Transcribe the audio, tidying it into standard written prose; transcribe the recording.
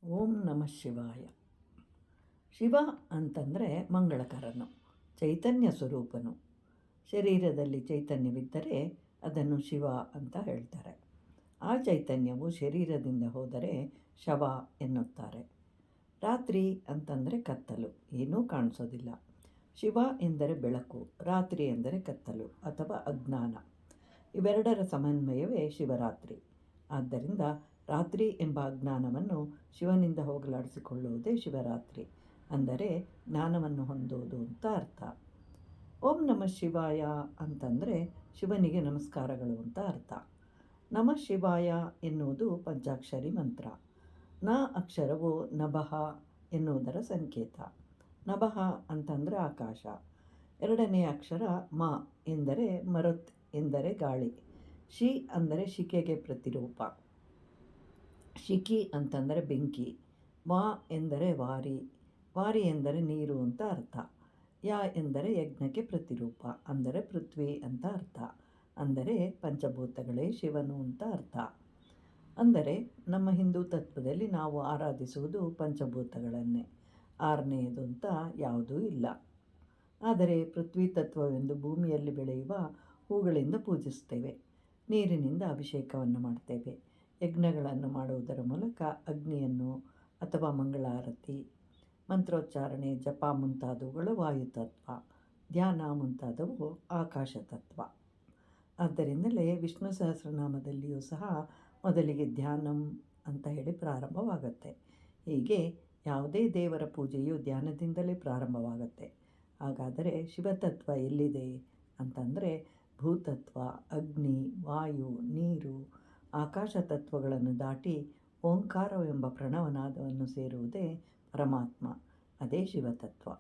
ಓಂ ನಮಃ ಶಿವಾಯ. ಶಿವ ಅಂತಂದರೆ ಮಂಗಳಕರನು, ಚೈತನ್ಯ ಸ್ವರೂಪನು. ಶರೀರದಲ್ಲಿ ಚೈತನ್ಯವಿದ್ದರೆ ಅದನ್ನು ಶಿವ ಅಂತ ಹೇಳ್ತಾರೆ. ಆ ಚೈತನ್ಯವು ಶರೀರದಿಂದ ಹೋದರೆ ಶವ ಎನ್ನುತ್ತಾರೆ. ರಾತ್ರಿ ಅಂತಂದರೆ ಕತ್ತಲು, ಏನೂ ಕಾಣಿಸೋದಿಲ್ಲ. ಶಿವ ಎಂದರೆ ಬೆಳಕು, ರಾತ್ರಿ ಎಂದರೆ ಕತ್ತಲು ಅಥವಾ ಅಜ್ಞಾನ. ಇವೆರಡರ ಸಮನ್ವಯವೇ ಶಿವರಾತ್ರಿ. ಆದ್ದರಿಂದ ರಾತ್ರಿ ಎಂಬ ಅಜ್ಞಾನವನ್ನು ಶಿವನಿಂದ ಹೋಗಲಾಡಿಸಿಕೊಳ್ಳುವುದೇ ಶಿವರಾತ್ರಿ, ಅಂದರೆ ಜ್ಞಾನವನ್ನು ಹೊಂದುವುದು ಅಂತ ಅರ್ಥ. ಓಂ ನಮಃ ಶಿವಾಯ ಅಂತಂದರೆ ಶಿವನಿಗೆ ನಮಸ್ಕಾರಗಳು ಅಂತ ಅರ್ಥ. ನಮಃ ಶಿವಾಯ ಎನ್ನುವುದು ಪಂಚಾಕ್ಷರಿ ಮಂತ್ರ. ನ ಅಕ್ಷರವು ನಭಃ ಎನ್ನುವುದರ ಸಂಕೇತ. ನಭಃ ಅಂತಂದರೆ ಆಕಾಶ. ಎರಡನೆಯ ಅಕ್ಷರ ಮ ಎಂದರೆ ಮರುತ್ ಎಂದರೆ ಗಾಳಿ. ಶಿ ಅಂದರೆ ಶಿಕೆಗೆ ಪ್ರತಿರೂಪ. ಶಿಖಿ ಅಂತಂದರೆ ಬೆಂಕಿ. ವಾ ಎಂದರೆ ವಾರಿ. ವಾರಿ ಎಂದರೆ ನೀರು ಅಂತ ಅರ್ಥ. ಯ ಎಂದರೆ ಯಜ್ಞಕ್ಕೆ ಪ್ರತಿರೂಪ, ಅಂದರೆ ಪೃಥ್ವಿ ಅಂತ ಅರ್ಥ. ಅಂದರೆ ಪಂಚಭೂತಗಳೇ ಶಿವನು ಅಂತ ಅರ್ಥ. ಅಂದರೆ ನಮ್ಮ ಹಿಂದೂ ತತ್ವದಲ್ಲಿ ನಾವು ಆರಾಧಿಸುವುದು ಪಂಚಭೂತಗಳನ್ನೇ, ಆರನೆಯದು ಅಂತ ಯಾವುದೂ ಇಲ್ಲ. ಆದರೆ ಪೃಥ್ವಿ ತತ್ವವೆಂದು ಭೂಮಿಯಲ್ಲಿ ಬೆಳೆಯುವ ಹೂಗಳಿಂದ ಪೂಜಿಸ್ತೇವೆ. ನೀರಿನಿಂದ ಅಭಿಷೇಕವನ್ನು ಮಾಡ್ತೇವೆ. ಯಜ್ಞಗಳನ್ನು ಮಾಡುವುದರ ಮೂಲಕ ಅಗ್ನಿಯನ್ನು ಅಥವಾ ಮಂಗಳಾರತಿ, ಮಂತ್ರೋಚ್ಚಾರಣೆ, ಜಪ ಮುಂತಾದವುಗಳು ವಾಯುತತ್ವ, ಧ್ಯಾನ ಮುಂತಾದವು ಆಕಾಶ ತತ್ವ. ಆದ್ದರಿಂದಲೇ ವಿಷ್ಣು ಸಹಸ್ರನಾಮದಲ್ಲಿಯೂ ಸಹ ಮೊದಲಿಗೆ ಧ್ಯಾನಂ ಅಂತ ಹೇಳಿ ಪ್ರಾರಂಭವಾಗುತ್ತೆ. ಹೀಗೆ ಯಾವುದೇ ದೇವರ ಪೂಜೆಯು ಧ್ಯಾನದಿಂದಲೇ ಪ್ರಾರಂಭವಾಗುತ್ತೆ. ಹಾಗಾದರೆ ಶಿವತತ್ವ ಎಲ್ಲಿದೆ ಅಂತಂದರೆ ಭೂತತ್ವ, ಅಗ್ನಿ, ವಾಯು, ನೀರು, ಆಕಾಶ ತತ್ವಗಳನ್ನು ದಾಟಿ ಓಂಕಾರವೆಂಬ ಪ್ರಣವನಾದವನ್ನು ಸೇರುವುದೇ ಪರಮಾತ್ಮ, ಅದೇ ಶಿವತತ್ವ.